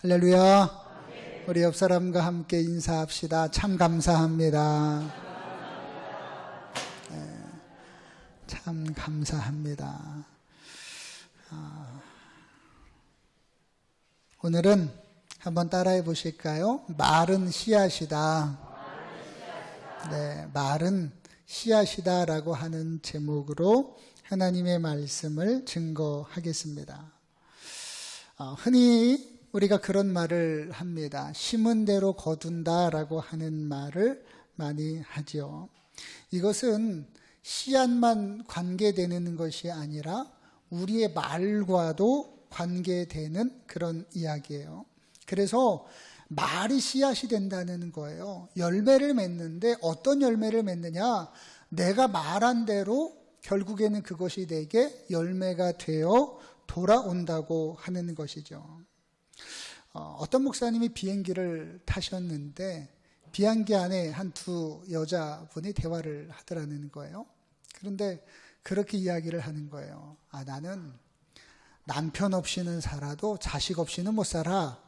할렐루야. 우리 옆 사람과 함께 인사합시다. 참 감사합니다. 네, 참 감사합니다. 오늘은 한번 따라해 보실까요? 말은 씨앗이다. 네, 말은 씨앗이다 라고 하는 제목으로 하나님의 말씀을 증거하겠습니다. 흔히 우리가 그런 말을 합니다. 심은 대로 거둔다 라고 하는 말을 많이 하죠. 이것은 씨앗만 관계되는 것이 아니라 우리의 말과도 관계되는 그런 이야기예요. 그래서 말이 씨앗이 된다는 거예요. 열매를 맺는데 어떤 열매를 맺느냐? 내가 말한 대로 결국에는 그것이 내게 열매가 되어 돌아온다고 하는 것이죠. 어떤 목사님이 비행기를 타셨는데 비행기 안에 한 두 여자분이 대화를 하더라는 거예요. 그런데 그렇게 이야기를 하는 거예요. 나는 남편 없이는 살아도 자식 없이는 못 살아.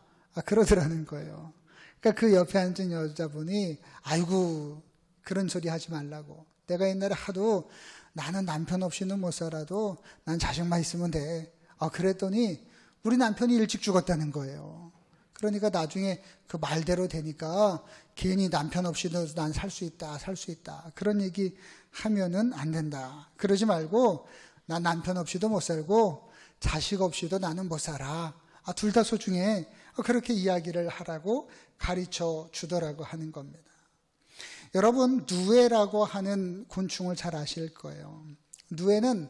그러더라는 거예요. 그러니까 그 옆에 앉은 여자분이 아이고 그런 소리 하지 말라고. 내가 옛날에 하도 나는 남편 없이는 못 살아도 난 자식만 있으면 돼. 그랬더니 우리 남편이 일찍 죽었다는 거예요. 그러니까 나중에 그 말대로 되니까 괜히 남편 없이도 난 살 수 있다, 살 수 있다. 그런 얘기 하면은 안 된다. 그러지 말고 난 남편 없이도 못 살고 자식 없이도 나는 못 살아. 둘 다 소중해. 그렇게 이야기를 하라고 가르쳐 주더라고 하는 겁니다. 여러분, 누에라고 하는 곤충을 잘 아실 거예요. 누에는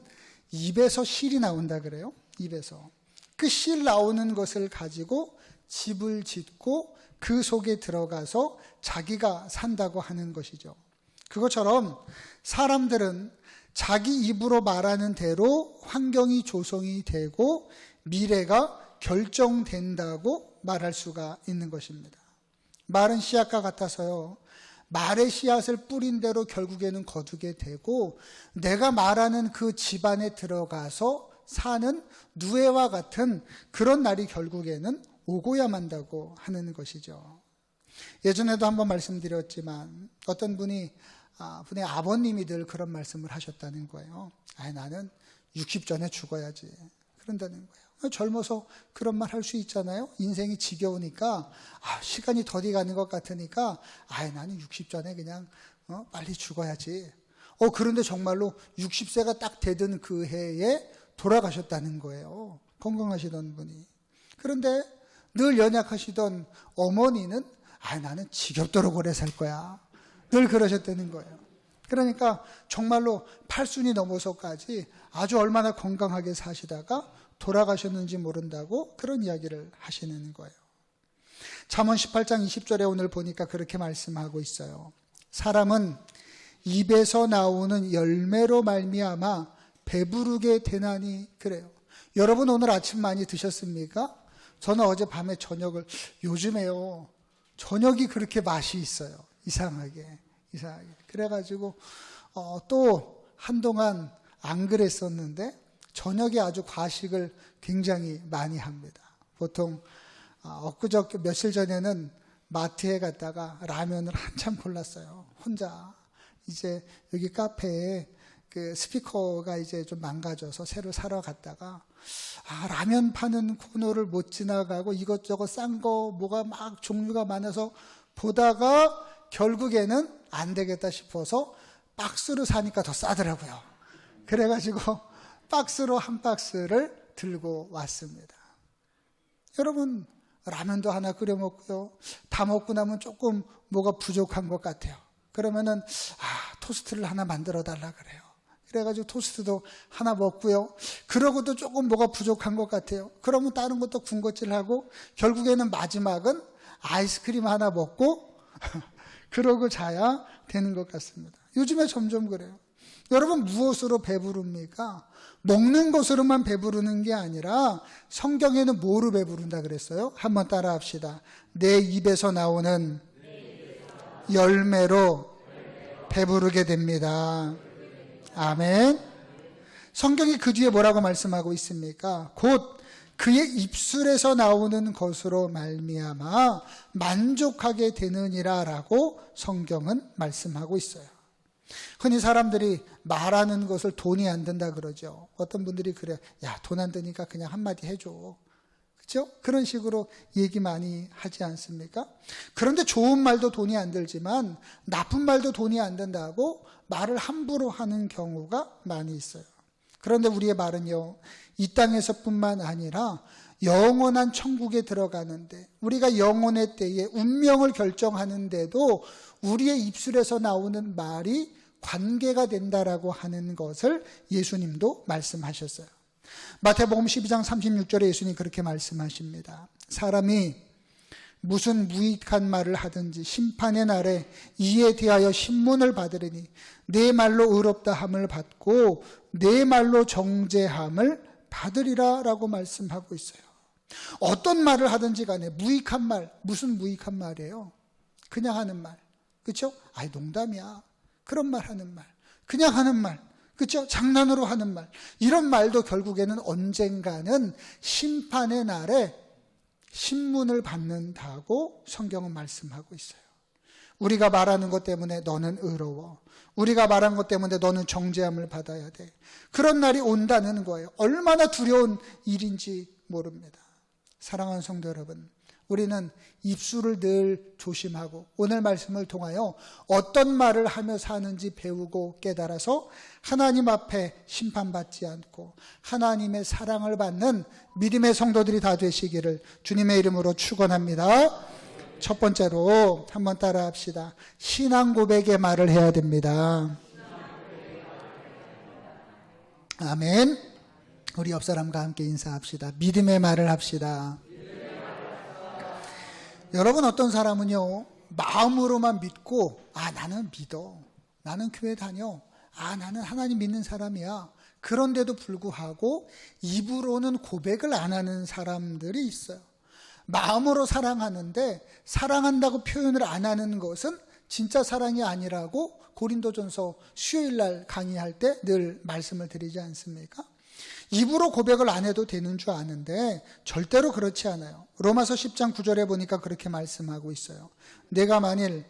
입에서 실이 나온다 그래요. 입에서. 그 실 나오는 것을 가지고 집을 짓고 그 속에 들어가서 자기가 산다고 하는 것이죠. 그것처럼 사람들은 자기 입으로 말하는 대로 환경이 조성이 되고 미래가 결정된다고 말할 수가 있는 것입니다. 말은 씨앗과 같아서요. 말의 씨앗을 뿌린 대로 결국에는 거두게 되고 내가 말하는 그 집안에 들어가서 사는 누에와 같은 그런 날이 결국에는 오고야 만다고 하는 것이죠. 예전에도 한번 말씀드렸지만 어떤 분의 아버님이 늘 그런 말씀을 하셨다는 거예요. 나는 60 전에 죽어야지. 그런다는 거예요. 젊어서 그런 말 할 수 있잖아요. 인생이 지겨우니까 시간이 더디 가는 것 같으니까 나는 60 전에 그냥 빨리 죽어야지. 그런데 정말로 60세가 딱 되던 그 해에 돌아가셨다는 거예요. 건강하시던 분이. 그런데 늘 연약하시던 어머니는 나는 지겹도록 오래 살 거야. 늘 그러셨다는 거예요. 그러니까 정말로 80이 넘어서까지 아주 얼마나 건강하게 사시다가 돌아가셨는지 모른다고 그런 이야기를 하시는 거예요. 잠언 18장 20절에 오늘 보니까 그렇게 말씀하고 있어요. 사람은 입에서 나오는 열매로 말미암아 배부르게 되나니 그래요. 여러분 오늘 아침 많이 드셨습니까? 저는 어젯밤에 저녁을 요즘에요. 저녁이 그렇게 맛이 있어요. 이상하게. 그래가지고 또 한동안 안 그랬었는데 저녁에 아주 과식을 굉장히 많이 합니다. 보통 엊그저께 며칠 전에는 마트에 갔다가 라면을 한참 골랐어요. 혼자. 이제 여기 카페에 그 스피커가 이제 좀 망가져서 새로 사러 갔다가 라면 파는 코너를 못 지나가고 이것저것 싼 거 뭐가 막 종류가 많아서 보다가 결국에는 안 되겠다 싶어서 박스로 사니까 더 싸더라고요. 그래가지고 박스로 한 박스를 들고 왔습니다. 여러분 라면도 하나 끓여 먹고요. 다 먹고 나면 조금 뭐가 부족한 것 같아요. 그러면은 토스트를 하나 만들어 달라 그래요. 그래가지고 토스트도 하나 먹고요. 그러고도 조금 뭐가 부족한 것 같아요. 그러면 다른 것도 군것질하고 결국에는 마지막은 아이스크림 하나 먹고 그러고 자야 되는 것 같습니다. 요즘에 점점 그래요. 여러분 무엇으로 배부릅니까? 먹는 것으로만 배부르는 게 아니라 성경에는 뭐로 배부른다 그랬어요? 한번 따라 합시다. 내 입에서 나오는 열매로 배부르게 됩니다. 아멘. 성경이 그 뒤에 뭐라고 말씀하고 있습니까? 곧 그의 입술에서 나오는 것으로 말미암아 만족하게 되느니라라고 성경은 말씀하고 있어요. 흔히 사람들이 말하는 것을 돈이 안 든다 그러죠. 어떤 분들이 그래요. 야, 돈 안 드니까 그냥 한마디 해줘. 그렇죠? 그런 식으로 얘기 많이 하지 않습니까? 그런데 좋은 말도 돈이 안 들지만 나쁜 말도 돈이 안 든다고 말을 함부로 하는 경우가 많이 있어요. 그런데 우리의 말은요, 이 땅에서뿐만 아니라 영원한 천국에 들어가는데, 우리가 영혼의 때에 운명을 결정하는데도 우리의 입술에서 나오는 말이 관계가 된다라고 하는 것을 예수님도 말씀하셨어요. 마태복음 12장 36절에 예수님이 그렇게 말씀하십니다. 사람이 무슨 무익한 말을 하든지 심판의 날에 이에 대하여 신문을 받으리니 내 말로 의롭다 함을 받고 내 말로 정죄함을 받으리라 라고 말씀하고 있어요. 어떤 말을 하든지 간에 무익한 말, 무슨 무익한 말이에요? 그냥 하는 말, 그렇죠? 아이 농담이야, 그런 말 하는 말, 그냥 하는 말, 그렇죠? 장난으로 하는 말, 이런 말도 결국에는 언젠가는 심판의 날에 신문을 받는다고 성경은 말씀하고 있어요. 우리가 말하는 것 때문에 너는 의로워, 우리가 말한 것 때문에 너는 정죄함을 받아야 돼, 그런 날이 온다는 거예요. 얼마나 두려운 일인지 모릅니다. 사랑하는 성도 여러분, 우리는 입술을 늘 조심하고 오늘 말씀을 통하여 어떤 말을 하며 사는지 배우고 깨달아서 하나님 앞에 심판받지 않고 하나님의 사랑을 받는 믿음의 성도들이 다 되시기를 주님의 이름으로 축원합니다. 첫 번째로 한번 따라 합시다. 신앙 고백의 말을 해야 됩니다. 아멘. 우리 옆 사람과 함께 인사합시다. 믿음의 말을 합시다. 여러분, 어떤 사람은요, 마음으로만 믿고, 나는 믿어, 나는 교회 다녀, 나는 하나님 믿는 사람이야, 그런데도 불구하고 입으로는 고백을 안 하는 사람들이 있어요. 마음으로 사랑하는데 사랑한다고 표현을 안 하는 것은 진짜 사랑이 아니라고 고린도전서 수요일날 강의할 때 늘 말씀을 드리지 않습니까? 입으로 고백을 안 해도 되는 줄 아는데 절대로 그렇지 않아요. 로마서 10장 9절에 보니까 그렇게 말씀하고 있어요. 내가 만일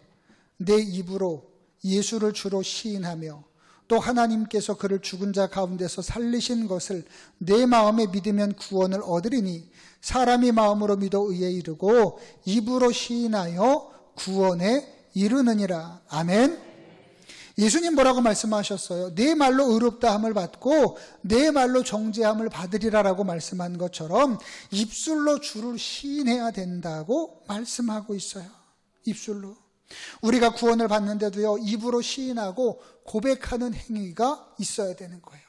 내 입으로 예수를 주로 시인하며 또 하나님께서 그를 죽은 자 가운데서 살리신 것을 내 마음에 믿으면 구원을 얻으리니 사람이 마음으로 믿어 의에 이르고 입으로 시인하여 구원에 이르느니라. 아멘. 예수님 뭐라고 말씀하셨어요? 내 말로 의롭다함을 받고 내 말로 정죄함을 받으리라라고 말씀한 것처럼 입술로 주를 시인해야 된다고 말씀하고 있어요. 입술로. 우리가 구원을 받는데도요, 입으로 시인하고 고백하는 행위가 있어야 되는 거예요.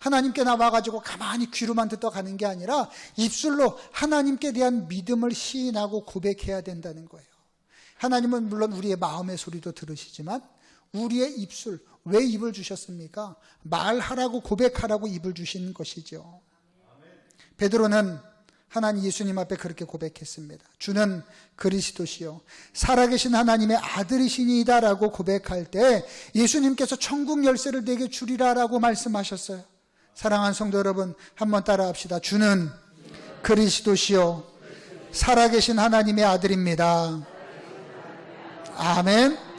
하나님께 나와가지고 가만히 귀로만 듣다 가는 게 아니라 입술로 하나님께 대한 믿음을 시인하고 고백해야 된다는 거예요. 하나님은 물론 우리의 마음의 소리도 들으시지만 우리의 입술, 왜 입을 주셨습니까? 말하라고, 고백하라고 입을 주신 것이죠. 베드로는 하나님 예수님 앞에 그렇게 고백했습니다. 주는 그리스도시요 살아계신 하나님의 아들이시니이다 라고 고백할 때 예수님께서 천국 열쇠를 내게 주리라 라고 말씀하셨어요. 사랑하는 성도 여러분, 한번 따라 합시다. 주는 그리스도시요 살아계신 하나님의 아들입니다. 아멘.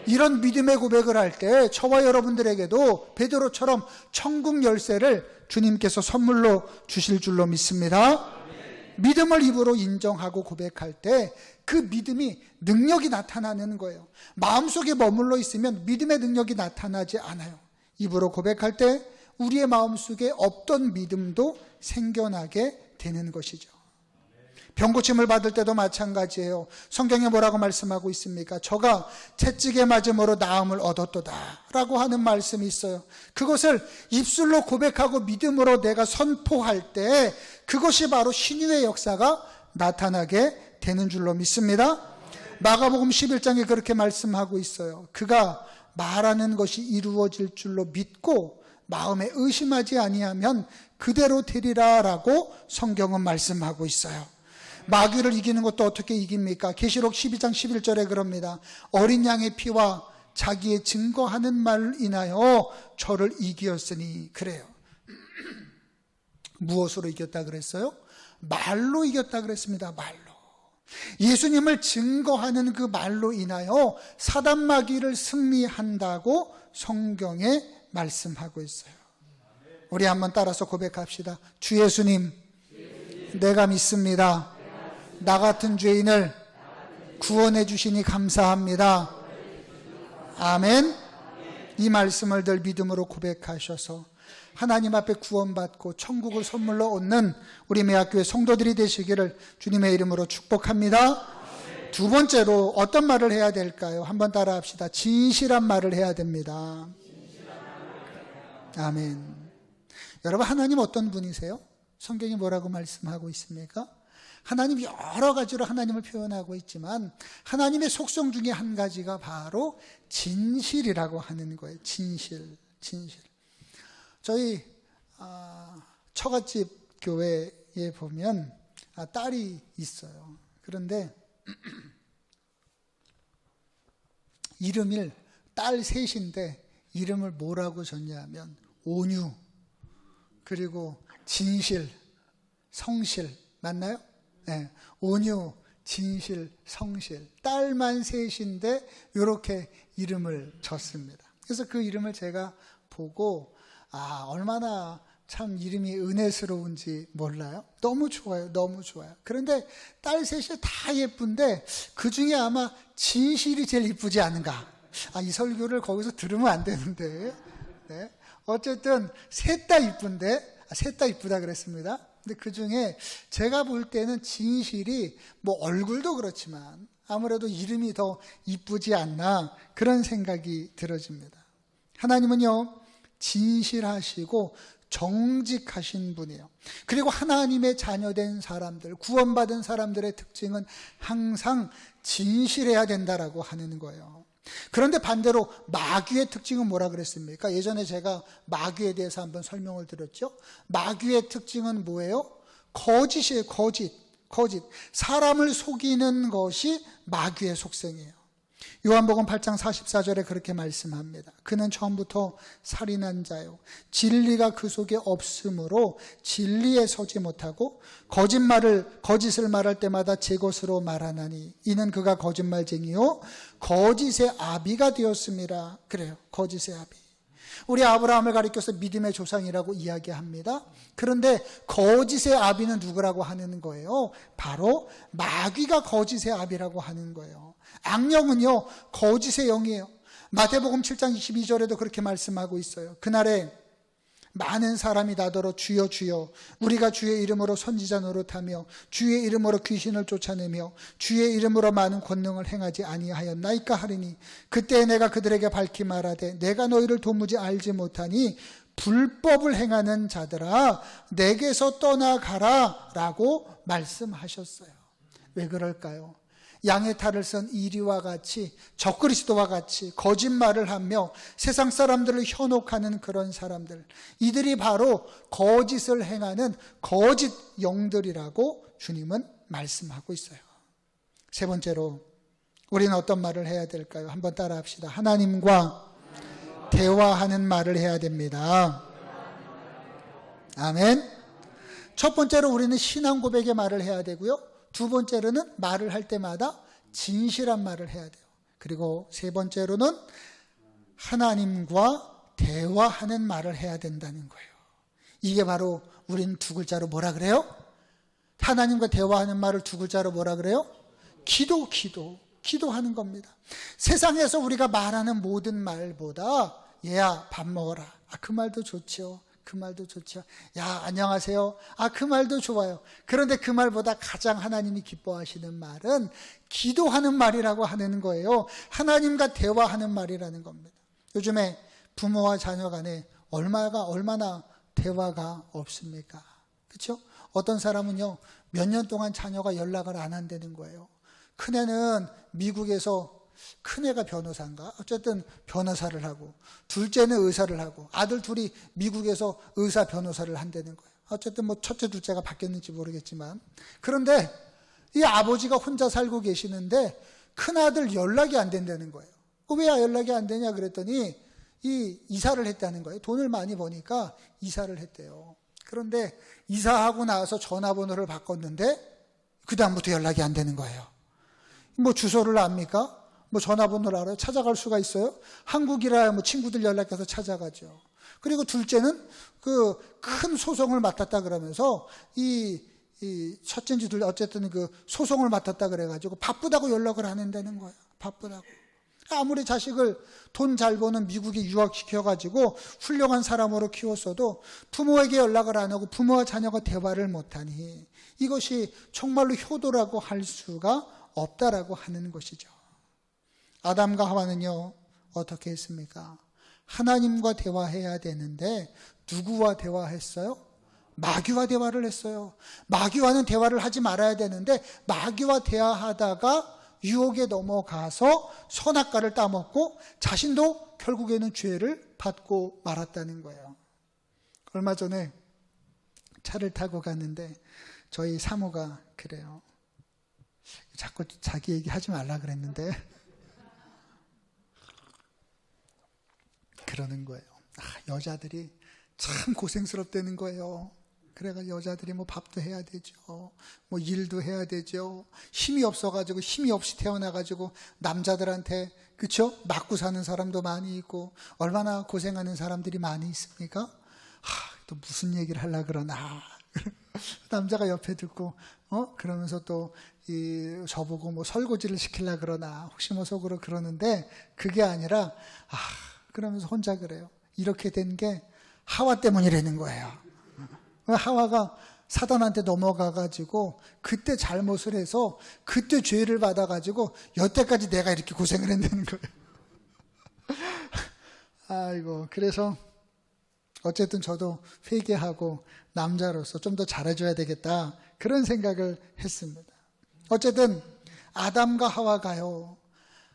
이런 믿음의 고백을 할 때 저와 여러분들에게도 베드로처럼 천국 열쇠를 주님께서 선물로 주실 줄로 믿습니다. 믿음을 입으로 인정하고 고백할 때 그 믿음이 능력이 나타나는 거예요. 마음속에 머물러 있으면 믿음의 능력이 나타나지 않아요. 입으로 고백할 때 우리의 마음속에 없던 믿음도 생겨나게 되는 것이죠. 병고침을 받을 때도 마찬가지예요. 성경에 뭐라고 말씀하고 있습니까? 저가 채찍에 맞음으로 나음을 얻었도다 라고 하는 말씀이 있어요. 그것을 입술로 고백하고 믿음으로 내가 선포할 때 그것이 바로 신유의 역사가 나타나게 되는 줄로 믿습니다. 마가복음 11장에 그렇게 말씀하고 있어요. 그가 말하는 것이 이루어질 줄로 믿고 마음에 의심하지 아니하면 그대로 되리라 라고 성경은 말씀하고 있어요. 마귀를 이기는 것도 어떻게 이깁니까? 계시록 12장 11절에 그럽니다. 어린 양의 피와 자기의 증거하는 말을 인하여 저를 이기었으니. 그래요. 무엇으로 이겼다 그랬어요? 말로 이겼다 그랬습니다. 말로. 예수님을 증거하는 그 말로 인하여 사단 마귀를 승리한다고 성경에 말씀하고 있어요. 우리 한번 따라서 고백합시다. 주 예수님, 내가 믿습니다. 나 같은 죄인을 구원해 주시니 감사합니다. 아멘. 이 말씀을 늘 믿음으로 고백하셔서 하나님 앞에 구원받고 천국을 선물로 얻는 우리 매학교의 성도들이 되시기를 주님의 이름으로 축복합니다. 두 번째로 어떤 말을 해야 될까요? 한번 따라합시다. 진실한 말을 해야 됩니다. 아멘. 여러분, 하나님 어떤 분이세요? 성경이 뭐라고 말씀하고 있습니까? 하나님 여러 가지로 하나님을 표현하고 있지만 하나님의 속성 중에 한 가지가 바로 진실이라고 하는 거예요. 진실. 저희 처갓집 교회에 보면 딸이 있어요. 그런데 이름을 딸 셋인데 이름을 뭐라고 줬냐면 온유, 그리고 진실, 성실, 맞나요? 네, 온유, 진실, 성실. 딸만 셋인데 이렇게 이름을 줬습니다. 그래서 그 이름을 제가 보고 얼마나 참 이름이 은혜스러운지 몰라요. 너무 좋아요. 너무 좋아요. 그런데 딸 셋이 다 예쁜데 그 중에 아마 진실이 제일 이쁘지 않은가. 이 설교를 거기서 들으면 안 되는데. 네. 어쨌든 셋 다 이쁜데, 셋 다 이쁘다 그랬습니다. 근데 그 중에 제가 볼 때는 진실이 얼굴도 그렇지만 아무래도 이름이 더 이쁘지 않나 그런 생각이 들어집니다. 하나님은요, 진실하시고 정직하신 분이에요. 그리고 하나님의 자녀된 사람들, 구원받은 사람들의 특징은 항상 진실해야 된다라고 하는 거예요. 그런데 반대로 마귀의 특징은 뭐라 그랬습니까? 예전에 제가 마귀에 대해서 한번 설명을 드렸죠. 마귀의 특징은 뭐예요? 거짓이에요. 거짓. 사람을 속이는 것이 마귀의 속성이에요. 요한복음 8장 44절에 그렇게 말씀합니다. 그는 처음부터 살인한 자요, 진리가 그 속에 없으므로 진리에 서지 못하고 거짓을 말할 때마다 제 것으로 말하나니 이는 그가 거짓말쟁이요 거짓의 아비가 되었습니다. 그래요. 거짓의 아비. 우리 아브라함을 가리켜서 믿음의 조상이라고 이야기합니다. 그런데 거짓의 아비는 누구라고 하는 거예요? 바로 마귀가 거짓의 아비라고 하는 거예요. 악령은요, 거짓의 영이에요. 마태복음 7장 22절에도 그렇게 말씀하고 있어요. 그날에 많은 사람이 나더러 주여 주여 우리가 주의 이름으로 선지자 노릇하며 주의 이름으로 귀신을 쫓아내며 주의 이름으로 많은 권능을 행하지 아니하였나이까 하리니 그때 내가 그들에게 밝히 말하되 내가 너희를 도무지 알지 못하니 불법을 행하는 자들아 내게서 떠나가라 라고 말씀하셨어요. 왜 그럴까요? 양의 탈을 쓴 이리와 같이 적그리스도와 같이 거짓말을 하며 세상 사람들을 현혹하는 그런 사람들, 이들이 바로 거짓을 행하는 거짓 영들이라고 주님은 말씀하고 있어요. 세 번째로 우리는 어떤 말을 해야 될까요? 한번 따라 합시다. 하나님과 대화하는 말을 해야 됩니다. 아멘. 첫 번째로 우리는 신앙 고백의 말을 해야 되고요. 두 번째로는 말을 할 때마다 진실한 말을 해야 돼요. 그리고 세 번째로는 하나님과 대화하는 말을 해야 된다는 거예요. 이게 바로 우리는 두 글자로 뭐라 그래요? 하나님과 대화하는 말을 두 글자로 뭐라 그래요? 기도하는 겁니다. 세상에서 우리가 말하는 모든 말보다 얘야 밥 먹어라. 그 말도 좋죠. 그 말도 좋죠. 야, 안녕하세요. 그 말도 좋아요. 그런데 그 말보다 가장 하나님이 기뻐하시는 말은 기도하는 말이라고 하는 거예요. 하나님과 대화하는 말이라는 겁니다. 요즘에 부모와 자녀 간에 얼마나 대화가 없습니까? 그렇죠? 어떤 사람은요, 몇 년 동안 자녀가 연락을 안 한다는 거예요. 큰애는 미국에서, 큰애가 변호사인가? 어쨌든 변호사를 하고, 둘째는 의사를 하고, 아들 둘이 미국에서 의사 변호사를 한다는 거예요. 어쨌든 첫째 둘째가 바뀌었는지 모르겠지만, 그런데 이 아버지가 혼자 살고 계시는데 큰아들 연락이 안 된다는 거예요. 왜 연락이 안 되냐 그랬더니 이사를 했다는 거예요. 돈을 많이 버니까 이사를 했대요. 그런데 이사하고 나서 전화번호를 바꿨는데 그 다음부터 연락이 안 되는 거예요. 뭐 주소를 압니까? 뭐 전화번호를 알아요? 찾아갈 수가 있어요? 한국이라 뭐 친구들 연락해서 찾아가죠. 그리고 둘째는 그 큰 소송을 맡았다 그러면서 이 첫째인지 둘 어쨌든 그 소송을 맡았다 그래가지고 바쁘다고 연락을 안 한다는 거예요. 바쁘다고. 아무리 자식을 돈 잘 버는 미국에 유학시켜가지고 훌륭한 사람으로 키웠어도 부모에게 연락을 안 하고 부모와 자녀가 대화를 못하니 이것이 정말로 효도라고 할 수가 없다라고 하는 것이죠. 아담과 하와는요 어떻게 했습니까? 하나님과 대화해야 되는데 누구와 대화했어요? 마귀와 대화를 했어요. 마귀와는 대화를 하지 말아야 되는데 마귀와 대화하다가 유혹에 넘어가서 선악과를 따먹고 자신도 결국에는 죄를 받고 말았다는 거예요. 얼마 전에 차를 타고 갔는데 저희 사모가 그래요. 자꾸 자기 얘기 하지 말라 그랬는데 그러는 거예요. 여자들이 참 고생스럽다는 거예요. 그래가 여자들이 뭐 밥도 해야 되죠. 뭐 일도 해야 되죠. 힘이 없어가지고 힘이 없이 태어나가지고 남자들한테 그쵸? 맞고 사는 사람도 많이 있고 얼마나 고생하는 사람들이 많이 있습니까? 또 무슨 얘기를 하려고 그러나 남자가 옆에 듣고 그러면서 또 저보고 뭐 설거지를 시키려고 그러나 혹시 뭐 속으로 그러는데 그게 아니라 그러면서 혼자 그래요. 이렇게 된 게 하와 때문이라는 거예요. 하와가 사단한테 넘어가가지고 그때 잘못을 해서 그때 죄를 받아가지고 여태까지 내가 이렇게 고생을 했다는 거예요. 아이고 그래서 어쨌든 저도 회개하고 남자로서 좀 더 잘해줘야 되겠다 그런 생각을 했습니다. 어쨌든 아담과 하와가요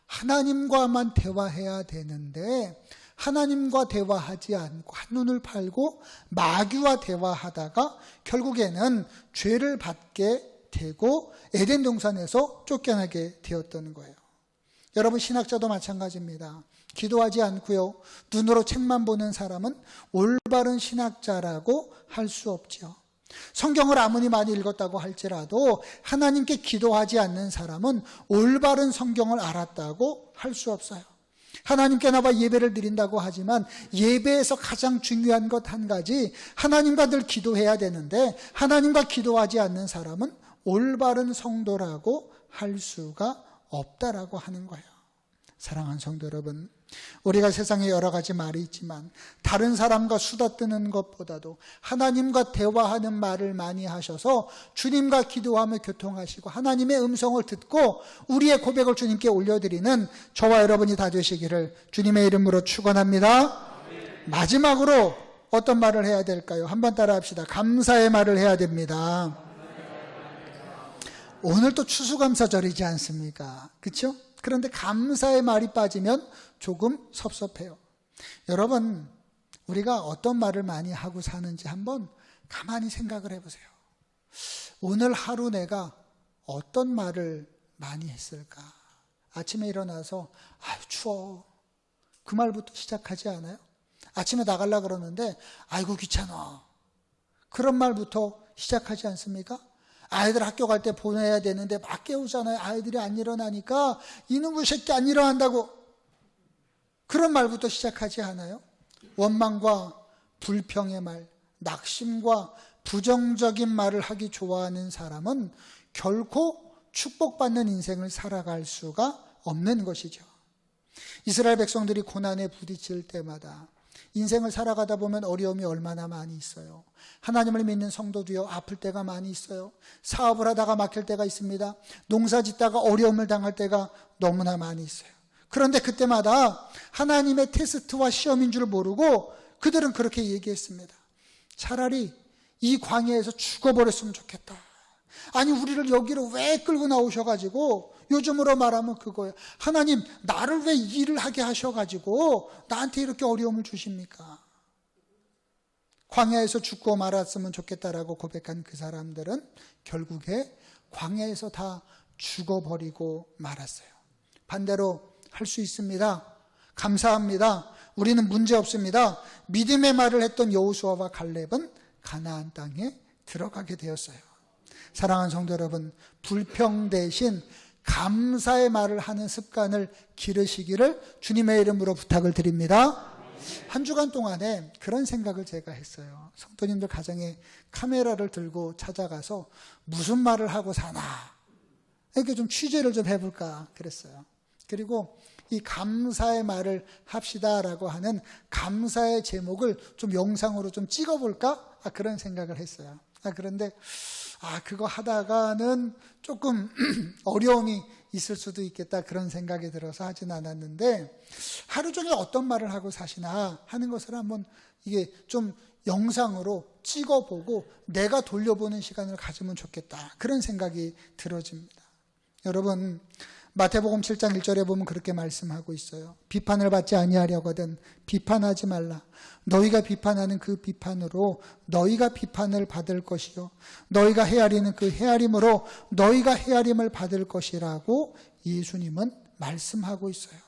하나님과만 대화해야 되는데 하나님과 대화하지 않고 한눈을 팔고 마귀와 대화하다가 결국에는 죄를 받게 되고 에덴 동산에서 쫓겨나게 되었던 거예요. 여러분 신학자도 마찬가지입니다. 기도하지 않고요 눈으로 책만 보는 사람은 올바른 신학자라고 할 수 없죠. 성경을 아무리 많이 읽었다고 할지라도 하나님께 기도하지 않는 사람은 올바른 성경을 알았다고 할 수 없어요. 하나님께 나와 예배를 드린다고 하지만 예배에서 가장 중요한 것 한 가지 하나님과 늘 기도해야 되는데 하나님과 기도하지 않는 사람은 올바른 성도라고 할 수가 없다라고 하는 거예요. 사랑하는 성도 여러분, 우리가 세상에 여러 가지 말이 있지만 다른 사람과 수다 뜨는 것보다도 하나님과 대화하는 말을 많이 하셔서 주님과 기도하며 교통하시고 하나님의 음성을 듣고 우리의 고백을 주님께 올려드리는 저와 여러분이 다 되시기를 주님의 이름으로 축원합니다. 마지막으로 어떤 말을 해야 될까요? 한번 따라 합시다. 감사의 말을 해야 됩니다. 오늘 또 추수감사절이지 않습니까? 그렇죠? 그런데 감사의 말이 빠지면 조금 섭섭해요. 여러분, 우리가 어떤 말을 많이 하고 사는지 한번 가만히 생각을 해보세요. 오늘 하루 내가 어떤 말을 많이 했을까? 아침에 일어나서 아유 추워. 그 말부터 시작하지 않아요? 아침에 나가려고 그러는데 아이고 귀찮아. 그런 말부터 시작하지 않습니까? 아이들 학교 갈 때 보내야 되는데 막 깨우잖아요. 아이들이 안 일어나니까 이놈의 새끼 안 일어난다고. 그런 말부터 시작하지 않아요? 원망과 불평의 말, 낙심과 부정적인 말을 하기 좋아하는 사람은 결코 축복받는 인생을 살아갈 수가 없는 것이죠. 이스라엘 백성들이 고난에 부딪힐 때마다 인생을 살아가다 보면 어려움이 얼마나 많이 있어요. 하나님을 믿는 성도도요 아플 때가 많이 있어요. 사업을 하다가 막힐 때가 있습니다. 농사 짓다가 어려움을 당할 때가 너무나 많이 있어요. 그런데 그때마다 하나님의 테스트와 시험인 줄 모르고 그들은 그렇게 얘기했습니다. 차라리 이 광야에서 죽어버렸으면 좋겠다. 아니 우리를 여기로 왜 끌고 나오셔가지고 요즘으로 말하면 그거예요. 하나님 나를 왜 일을 하게 하셔가지고 나한테 이렇게 어려움을 주십니까? 광야에서 죽고 말았으면 좋겠다라고 고백한 그 사람들은 결국에 광야에서 다 죽어버리고 말았어요. 반대로 할 수 있습니다. 감사합니다. 우리는 문제 없습니다. 믿음의 말을 했던 여호수아와 갈렙은 가나안 땅에 들어가게 되었어요. 사랑하는 성도 여러분, 불평 대신 감사의 말을 하는 습관을 기르시기를 주님의 이름으로 부탁을 드립니다. 한 주간 동안에 그런 생각을 제가 했어요. 성도님들 가정에 카메라를 들고 찾아가서 무슨 말을 하고 사나 이렇게 좀 취재를 좀 해볼까 그랬어요. 그리고 이 감사의 말을 합시다라고 하는 감사의 제목을 좀 영상으로 좀 찍어볼까 그런 생각을 했어요. 그런데 그거 하다가는 조금 어려움이 있을 수도 있겠다 그런 생각이 들어서 하진 않았는데, 하루 종일 어떤 말을 하고 사시나 하는 것을 한번 이게 좀 영상으로 찍어보고 내가 돌려보는 시간을 가지면 좋겠다 그런 생각이 들어집니다. 여러분, 마태복음 7장 1절에 보면 그렇게 말씀하고 있어요. 비판을 받지 아니하려거든 비판하지 말라. 너희가 비판하는 그 비판으로 너희가 비판을 받을 것이요 너희가 헤아리는 그 헤아림으로 너희가 헤아림을 받을 것이라고 예수님은 말씀하고 있어요.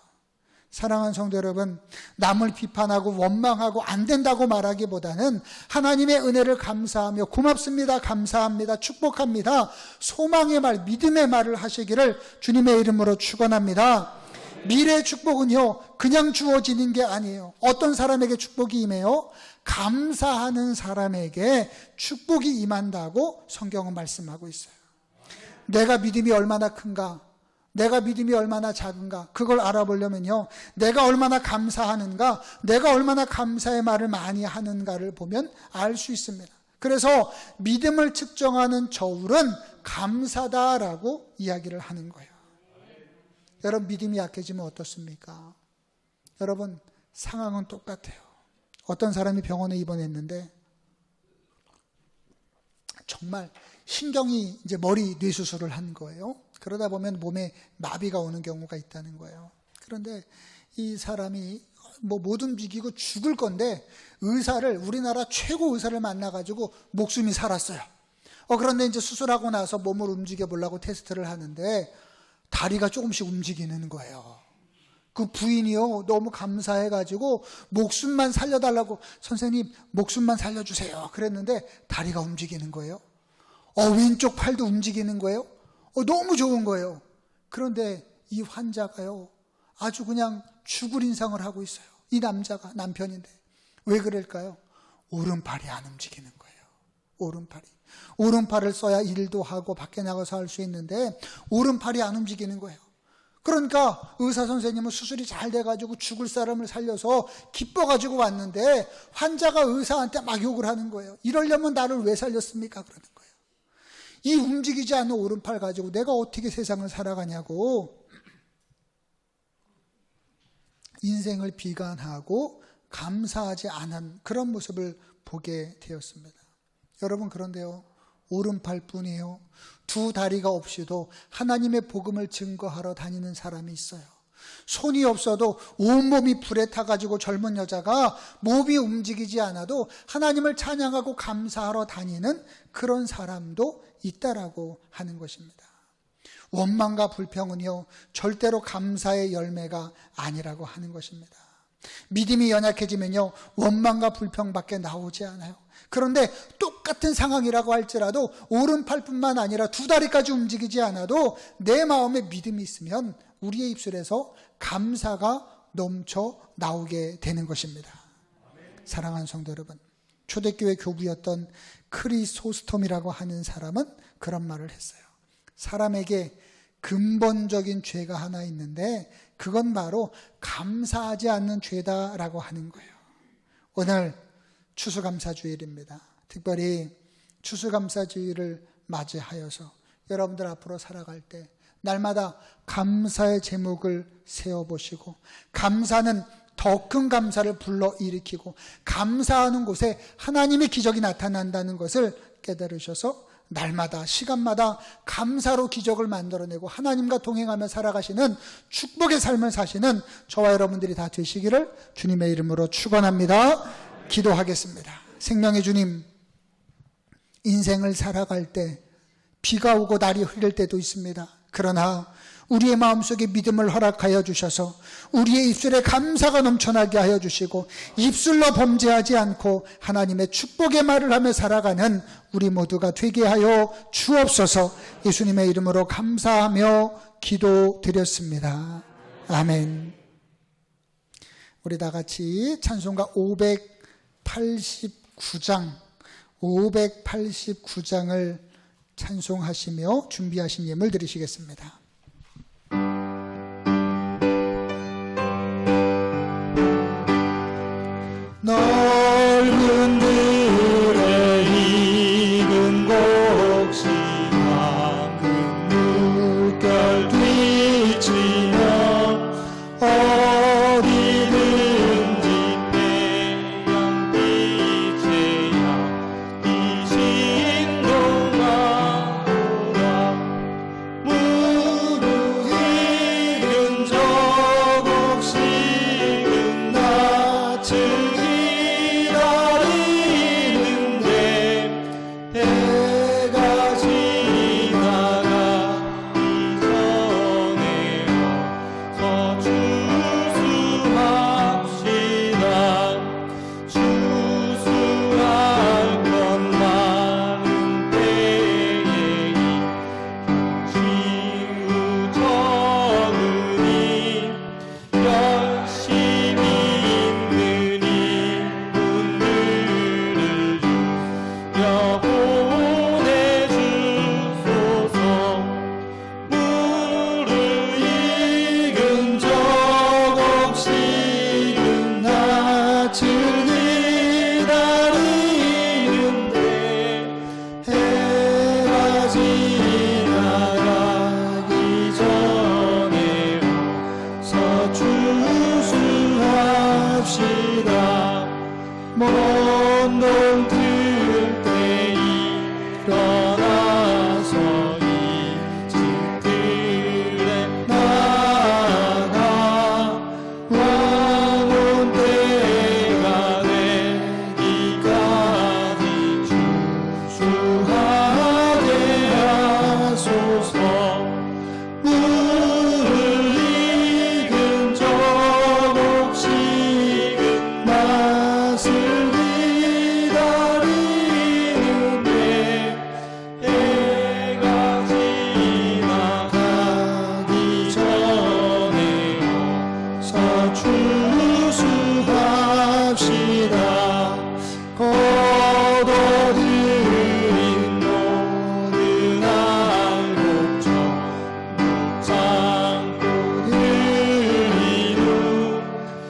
사랑하는 성도 여러분, 남을 비판하고 원망하고 안 된다고 말하기보다는 하나님의 은혜를 감사하며 고맙습니다, 감사합니다, 축복합니다, 소망의 말, 믿음의 말을 하시기를 주님의 이름으로 축원합니다. 미래의 축복은요 그냥 주어지는 게 아니에요. 어떤 사람에게 축복이 임해요? 감사하는 사람에게 축복이 임한다고 성경은 말씀하고 있어요. 내가 믿음이 얼마나 큰가, 내가 믿음이 얼마나 작은가, 그걸 알아보려면요 내가 얼마나 감사하는가, 내가 얼마나 감사의 말을 많이 하는가를 보면 알 수 있습니다. 그래서 믿음을 측정하는 저울은 감사다라고 이야기를 하는 거예요. 여러분, 믿음이 약해지면 어떻습니까? 여러분, 상황은 똑같아요. 어떤 사람이 병원에 입원했는데 정말 신경이 이제 머리 뇌수술을 한 거예요. 그러다 보면 몸에 마비가 오는 경우가 있다는 거예요. 그런데 이 사람이 못 움직이고 죽을 건데 우리나라 최고 의사를 만나가지고 목숨이 살았어요. 그런데 이제 수술하고 나서 몸을 움직여 보려고 테스트를 하는데 다리가 조금씩 움직이는 거예요. 그 부인이요 너무 감사해가지고 목숨만 살려달라고, 선생님 목숨만 살려주세요 그랬는데 다리가 움직이는 거예요. 왼쪽 팔도 움직이는 거예요. 너무 좋은 거예요. 그런데 이 환자가요 아주 그냥 죽을 인상을 하고 있어요. 이 남자가, 남편인데. 왜 그럴까요? 오른팔이 안 움직이는 거예요. 오른팔을 써야 일도 하고 밖에 나가서 할 수 있는데 오른팔이 안 움직이는 거예요. 그러니까 의사 선생님은 수술이 잘 돼가지고 죽을 사람을 살려서 기뻐가지고 왔는데 환자가 의사한테 막 욕을 하는 거예요. 이러려면 나를 왜 살렸습니까? 그러는 거예요. 이 움직이지 않는 오른팔 가지고 내가 어떻게 세상을 살아가냐고 인생을 비관하고 감사하지 않은 그런 모습을 보게 되었습니다. 여러분, 그런데요 오른팔뿐이에요. 두 다리가 없이도 하나님의 복음을 증거하러 다니는 사람이 있어요. 손이 없어도 온몸이 불에 타가지고 젊은 여자가 몸이 움직이지 않아도 하나님을 찬양하고 감사하러 다니는 그런 사람도 있다라고 하는 것입니다. 원망과 불평은요 절대로 감사의 열매가 아니라고 하는 것입니다. 믿음이 연약해지면요 원망과 불평밖에 나오지 않아요. 그런데 똑같은 상황이라고 할지라도 오른팔뿐만 아니라 두 다리까지 움직이지 않아도 내 마음에 믿음이 있으면 우리의 입술에서 감사가 넘쳐 나오게 되는 것입니다. 사랑하는 성도 여러분, 초대교회 교부였던 크리소스톰이라고 하는 사람은 그런 말을 했어요. 사람에게 근본적인 죄가 하나 있는데 그건 바로 감사하지 않는 죄다라고 하는 거예요. 오늘 추수감사주일입니다. 특별히 추수감사주일을 맞이하여서 여러분들 앞으로 살아갈 때 날마다 감사의 제목을 세워보시고, 감사는 더 큰 감사를 불러일으키고 감사하는 곳에 하나님의 기적이 나타난다는 것을 깨달으셔서 날마다 시간마다 감사로 기적을 만들어내고 하나님과 동행하며 살아가시는 축복의 삶을 사시는 저와 여러분들이 다 되시기를 주님의 이름으로 축원합니다. 기도하겠습니다. 생명의 주님, 인생을 살아갈 때 비가 오고 날이 흐릴 때도 있습니다. 그러나 우리의 마음속에 믿음을 허락하여 주셔서 우리의 입술에 감사가 넘쳐나게 하여 주시고 입술로 범죄하지 않고 하나님의 축복의 말을 하며 살아가는 우리 모두가 되게 하여 주옵소서. 예수님의 이름으로 감사하며 기도드렸습니다. 아멘. 우리 다 같이 찬송가 589장을 찬송하시며 준비하신 예물 드리시겠습니다. 넓은 들에 익은 곡식 맑은 물결 뒤치며 어디든지 태양빛에야 이 신동아오라 무르익은 저 곡식은 낯을 해가 지나가기 전에 와서 추수합시다. 추수할 것 많은 때에 이것이 적으니 열심히 있는 이분들을 주여 보내주소서. 무르익은 저 곡식은 낯을 기다리는데 해가 지나가기 전에 와서 추수합시다. 먼 동틀 때 일어나서 이 집들에 나가 왕혼 때가 되기까지 추수하게 하소서. 무르익은 저 곡식은 낯을 기다리는데 해가 지나가기 전에 와서 추수합시다. 거둬들인 모든 알곡 전목장포들이루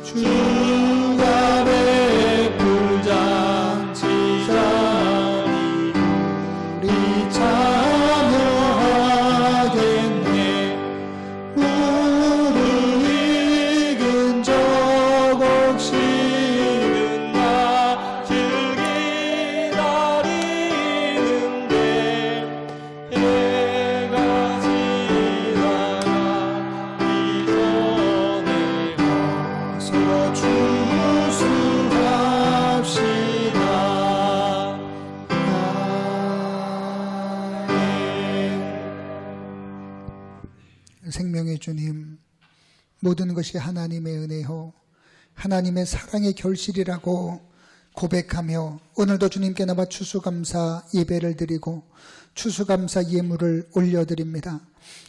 주가 베풀 잔치 자리 우리 참여하겠네. 무르익은 저 곡식은 낯을 기다리는데 해가 지나가기 전에 와서 추수합시다. 생명의 주님, 모든 것이 하나님의 은혜요 하나님의 사랑의 결실이라고 고백하며 오늘도 주님께 나와 추수감사 예배를 드리고 추수감사 예물을 올려드립니다.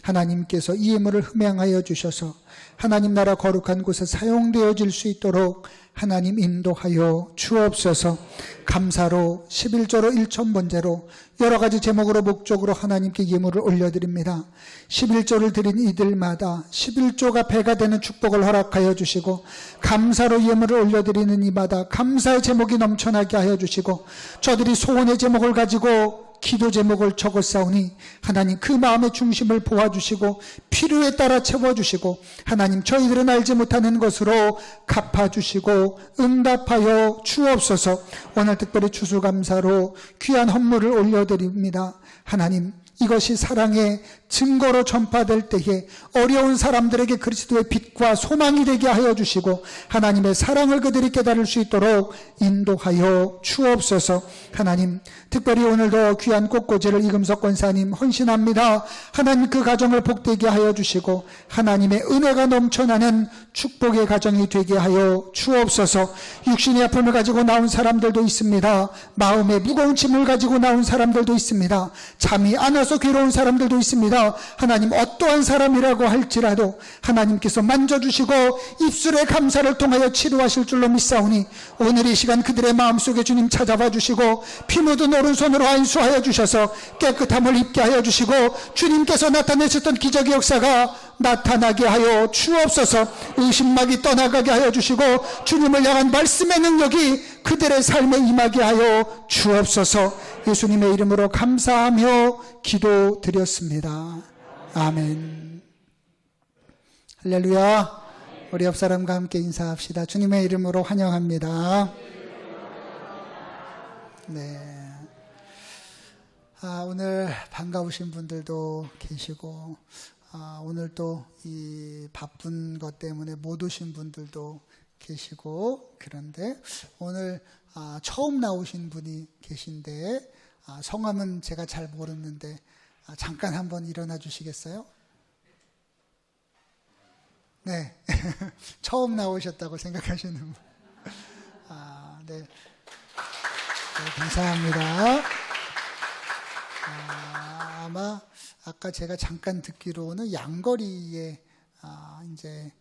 하나님께서 이 예물을 흠양하여 주셔서 하나님 나라 거룩한 곳에 사용되어질 수 있도록 하나님 인도하여 주옵소서. 감사로 11조로 1,000번제로 여러 가지 제목으로 목적으로 하나님께 예물을 올려드립니다. 11조를 드린 이들마다 11조가 배가 되는 축복을 허락하여 주시고 감사로 예물을 올려드리는 이마다 감사의 제목이 넘쳐나게 하여 주시고 저들이 소원의 제목을 가지고 기도 제목을 적었사오니 하나님 그 마음의 중심을 보아주시고 필요에 따라 채워주시고 하나님 저희들은 알지 못하는 것으로 갚아주시고 응답하여 주옵소서. 오늘 특별히 추수감사로 귀한 헌물을 올려드립니다. 하나님 이것이 사랑의 증거로 전파될 때에 어려운 사람들에게 그리스도의 빛과 소망이 되게 하여 주시고 하나님의 사랑을 그들이 깨달을 수 있도록 인도하여 주옵소서. 하나님, 특별히 오늘도 귀한 꽃꽂이를 이금석 권사님 헌신합니다. 하나님, 그 가정을 복되게 하여 주시고 하나님의 은혜가 넘쳐나는 축복의 가정이 되게 하여 주옵소서. 육신의 아픔을 가지고 나온 사람들도 있습니다. 마음의 무거운 짐을 가지고 나온 사람들도 있습니다. 잠이 안 와서 괴로운 사람들도 있습니다. 하나님, 어떠한 사람이라고 할지라도 하나님께서 만져주시고 입술의 감사를 통하여 치료하실 줄로 믿사오니 오늘 이 시간 그들의 마음속에 주님 찾아와 주시고 피 묻은 오른손으로 안수하여 주셔서 깨끗함을 입게 하여 주시고 주님께서 나타내셨던 기적의 역사가 나타나게 하여 주옵소서. 의심막이 떠나가게 하여 주시고 주님을 향한 말씀의 능력이 그들의 삶에 임하게 하여 주옵소서. 예수님의 이름으로 감사하며 기도드렸습니다. 아멘. 할렐루야. 우리 옆 사람과 함께 인사합시다. 주님의 이름으로 환영합니다. 네. 오늘 반가우신 분들도 계시고 오늘 또 이 바쁜 것 때문에 못 오신 분들도 계시고, 그런데 오늘 처음 나오신 분이 계신데 성함은 제가 잘 모르는데 잠깐 한번 일어나 주시겠어요? 네. 처음 나오셨다고 생각하시는 분. 네. 네, 감사합니다. 아마 아까 제가 잠깐 듣기로는 양거리에 이제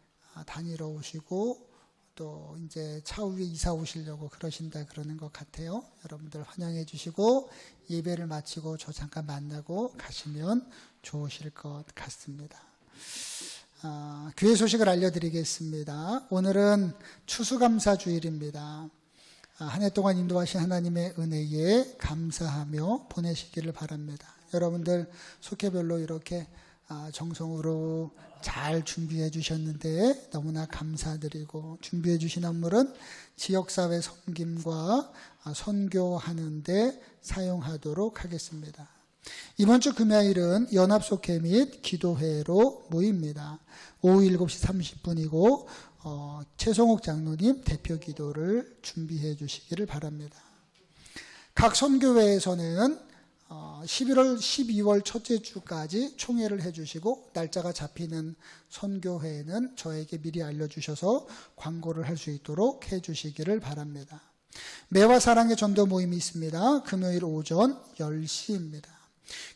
다니러 오시고 또 이제 차후에 이사 오시려고 그러신다 그러는 것 같아요. 여러분들 환영해 주시고 예배를 마치고 저 잠깐 만나고 가시면 좋으실 것 같습니다. 교회 소식을 알려드리겠습니다. 오늘은 추수감사주일입니다. 한 해 동안 인도하신 하나님의 은혜에 감사하며 보내시기를 바랍니다. 여러분들 속회별로 이렇게 정성으로 잘 준비해 주셨는데 너무나 감사드리고, 준비해 주신 업물은 지역사회 섬김과 선교하는 데 사용하도록 하겠습니다. 이번 주 금요일은 연합속회 및 기도회로 모입니다. 오후 7시 30분이고 최성옥 장로님 대표 기도를 준비해 주시기를 바랍니다. 각 선교회에서는 11월, 12월 첫째 주까지 총회를 해주시고 날짜가 잡히는 선교회는 저에게 미리 알려주셔서 광고를 할 수 있도록 해주시기를 바랍니다. 매화 사랑의 전도 모임이 있습니다. 금요일 오전 10시입니다.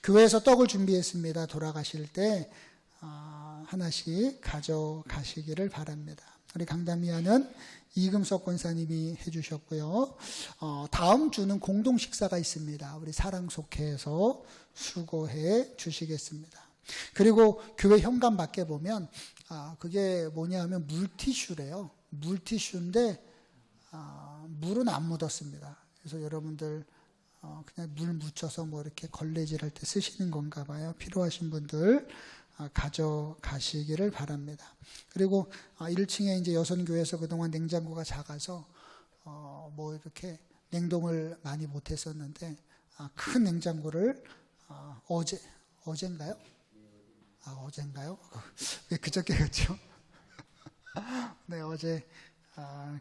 교회에서 떡을 준비했습니다. 돌아가실 때 하나씩 가져가시기를 바랍니다. 우리 강담위안은 이금석 권사님이 해주셨고요. 다음 주는 공동 식사가 있습니다. 우리 사랑속회에서 수고해 주시겠습니다. 그리고 교회 현관 밖에 보면 그게 뭐냐 하면 물티슈래요. 물티슈인데 물은 안 묻었습니다. 그래서 여러분들 그냥 물 묻혀서 뭐 이렇게 걸레질할 때 쓰시는 건가 봐요. 필요하신 분들 가져가시기를 바랍니다. 그리고 1층에 이제 여선교회에서 그동안 냉장고가 작아서 뭐 이렇게 냉동을 많이 못했었는데 큰 냉장고를 어젠가요? 어젠가요? 왜 그저께 갔죠? 네, 어제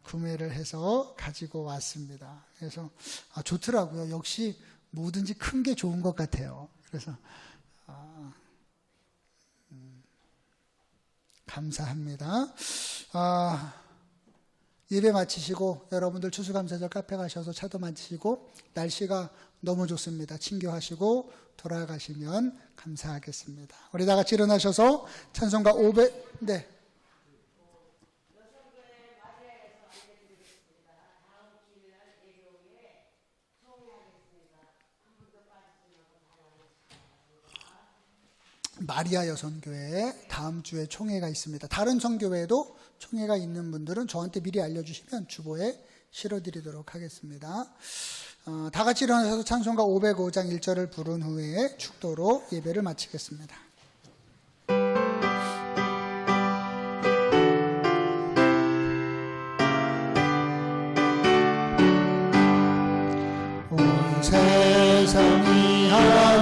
구매를 해서 가지고 왔습니다. 그래서 좋더라고요. 역시 뭐든지 큰 게 좋은 것 같아요. 그래서 감사합니다. 예배 마치시고 여러분들 추수감사절 카페 가셔서 차도 마치시고 날씨가 너무 좋습니다. 친교하시고 돌아가시면 감사하겠습니다. 우리 다 같이 일어나셔서 찬송가 500, 네. 마리아 여선교회 다음 주에 총회가 있습니다. 다른 선교회에도 총회가 있는 분들은 저한테 미리 알려주시면 주보에 실어드리도록 하겠습니다. 다 같이 일어나셔서 찬송가 505장 1절을 부른 후에 축도로 예배를 마치겠습니다. 온 세상이 하여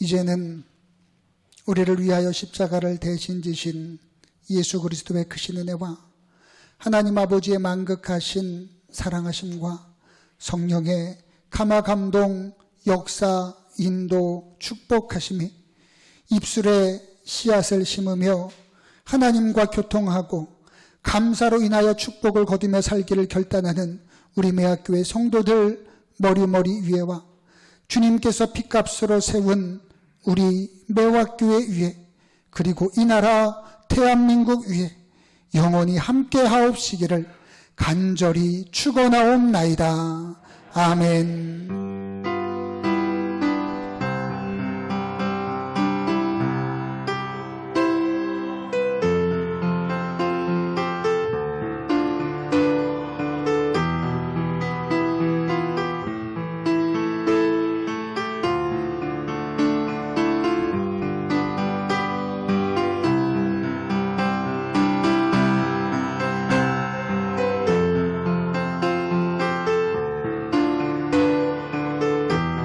이제는 우리를 위하여 십자가를 대신 지신 예수 그리스도의 크신 은혜와 하나님 아버지의 만극하신 사랑하심과 성령의 감화 감동 역사 인도 축복하심이 입술에 씨앗을 심으며 하나님과 교통하고 감사로 인하여 축복을 거두며 살기를 결단하는 우리 매학교회 성도들 머리머리 위에와 주님께서 핏값으로 세운 우리 매학교회 위에 그리고 이 나라 대한민국 위에 영원히 함께 하옵시기를 간절히 축원하옵나이다. 아멘.